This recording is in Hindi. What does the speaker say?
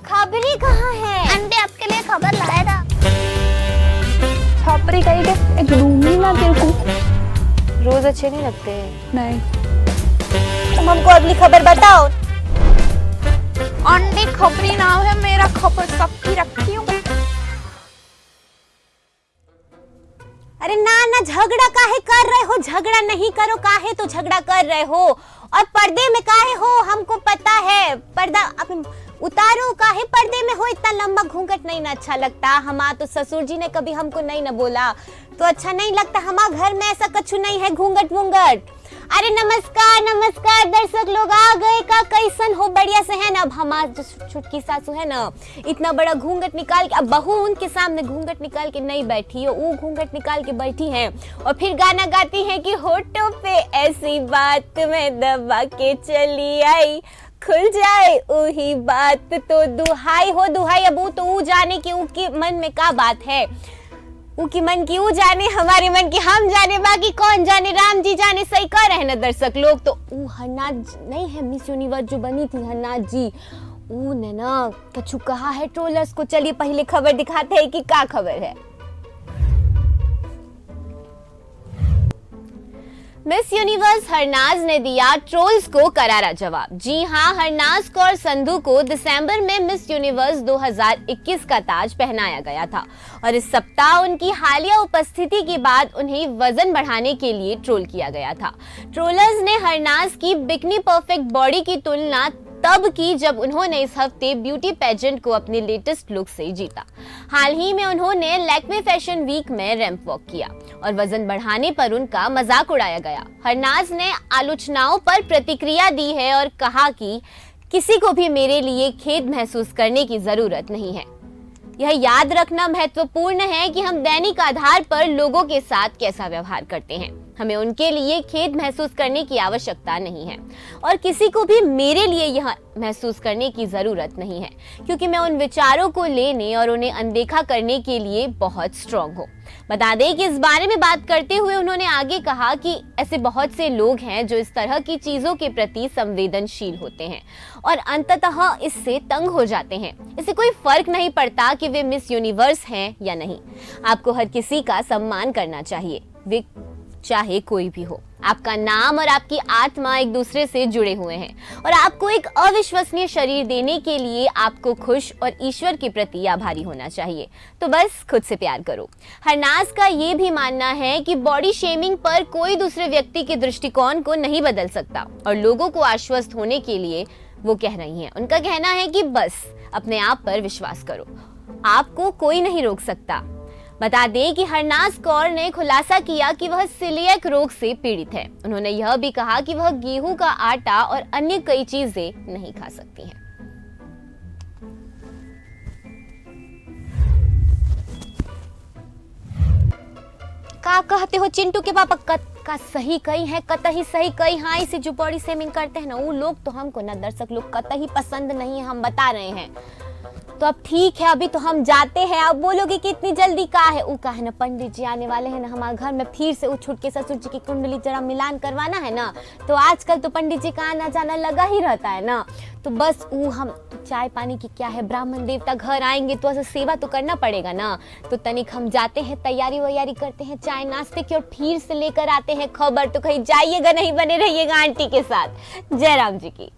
खबरी कहाँ है? आंटी आपके लिए खबर लाया था। छपरी कहीं के एक दूंगी ना तेरे को। रोज अच्छे नहीं लगते। नहीं, तुम हमको अगली खबर बताओ। आंटी खबरी नाम है मेरा, खबर सबकी रखती हूँ। अरे ना झगड़ा काहे कर रहे हो? झगड़ा नहीं करो, काहे तो झगड़ा कर रहे हो? और पर्दे में काहे हो? हमको पता है, पर्दा अब उतारो। काहे पर्दे में हो? इतना लंबा घूंघट नहीं ना अच्छा लगता। हमारा तो ससुर जी ने कभी हमको नहीं ना बोला तो अच्छा नहीं लगता। हमारे घर में ऐसा कछु नहीं है घूंघट वूंघट। अरे नमस्कार नमस्कार दर्शक लोग आ गए का, कैसन हो? बढ़िया से है ना? अब हमारी जो छुटकी सासू है ना, इतना बड़ा घूंघट निकाल के, अब बहू उनके सामने घूंघट निकाल के नहीं बैठी हो, वो घूंघट निकाल के बैठी हैं और फिर गाना गाती हैं कि होठों पे ऐसी बात मैं दबा के चली आई, खुल जाए वही बात तो दुहाई हो दुहाई। अब वो तो वो जाने कि उनके मन में क्या बात है, उनकी मन की वो जाने, हमारे मन की हम जाने, बाकी कौन जाने, राम जी जाने। सही कह रहे हैं ना दर्शक लोग। तो वो हरनाज नहीं है मिस यूनिवर्स जो बनी थी, हरनाज जी, उन्हें ना कछु कहा है ट्रोलर्स को। चलिए पहले खबर दिखाते हैं कि क्या खबर है। मिस यूनिवर्स हरनाज ने दिया ट्रोल्स को करारा जवाब। जी हां, हरनाज कौर संधू को दिसंबर में मिस यूनिवर्स 2021 का ताज पहनाया गया था और इस सप्ताह उनकी हालिया उपस्थिति के बाद उन्हें वजन बढ़ाने के लिए ट्रोल किया गया था। ट्रोलर्स ने हरनाज की बिकनी परफेक्ट बॉडी की तुलना तब की जब उन्होंने इस हफ्ते ब्यूटी पेजेंट को अपने लेटेस्ट लुक से जीता। हाल ही में उन्होंने लैक्मे फैशन वीक में रैंप वॉक किया और वजन बढ़ाने पर उनका मजाक उड़ाया गया। हरनाज ने आलोचनाओं पर प्रतिक्रिया दी है और कहा कि किसी को भी मेरे लिए खेद महसूस करने की जरूरत नहीं है। यह याद रखना महत्वपूर्ण है कि हम दैनिक आधार पर लोगों के साथ कैसा व्यवहार करते हैं। हमें उनके लिए खेद महसूस करने की आवश्यकता नहीं है और किसी को भी मेरे लिए यह महसूस करने की जरूरत नहीं है, क्योंकि मैं उन विचारों को लेने और उन्हें अनदेखा करने के लिए बहुत स्ट्रांग हूँ। बता दें कि इस बारे में बात करते हुए उन्होंने आगे कहा कि ऐसे बहुत से लोग हैं जो इस तरह की चीजों के प्रति संवेदनशील होते हैं और अंततः इससे तंग हो जाते हैं। इससे कोई फर्क नहीं पड़ता कि वे मिस यूनिवर्स हैं या नहीं। आपको हर किसी का सम्मान करना चाहिए, वे चाहे कोई भी हो। आपका नाम और आपकी आत्मा एक दूसरे से जुड़े हुए हैं और आपको एक अविश्वसनीय शरीर देने के लिए आपको खुश और ईश्वर के प्रति आभारी होना चाहिए। तो बस खुद से प्यार करो। हरनाज का ये भी मानना है कि बॉडी शेमिंग पर कोई दूसरे व्यक्ति के दृष्टिकोण को नहीं बदल सकता और लोगों को आश्वस्त होने के लिए वो कह रही हैं। उनका कहना है कि बस अपने आप पर विश्वास करो, आपको कोई नहीं रोक सकता। बता दें कि हरनाज कौर ने खुलासा किया कि वह सीलिएक रोग से पीड़ित है। उन्होंने यह भी कहा कि वह गेहूं का आटा और अन्य कई चीजें नहीं खा सकती हैं। क्या कहते हो चिंटू के पापा? का सही कही है, कतई सही कही। हाँ, इसे जो बॉडी शेमिंग करते हैं ना, वो लोग तो हमको ना दर्शक लोग कतई पसंद नहीं है, हम बता रहे हैं। तो अब ठीक है, अभी तो हम जाते हैं। अब बोलोगे कि इतनी जल्दी का है? वो का है ना, पंडित जी आने वाले हैं ना हमारे घर में, फिर से वो छुटके ससुर जी की कुंडली जरा मिलान करवाना है ना। तो आजकल तो पंडित जी का आना जाना लगा ही रहता है ना। तो बस वो हम तो चाय पानी की क्या है, ब्राह्मण देवता घर आएंगे तो ऐसा सेवा तो करना पड़ेगा ना। तो तनिक हम जाते हैं, तैयारी वैयारी करते हैं चाय नाश्ते की और फिर से लेकर आते हैं खबर। तो कहीं जाइएगा नहीं, बने रहिएगा आंटी के साथ। जय राम जी की।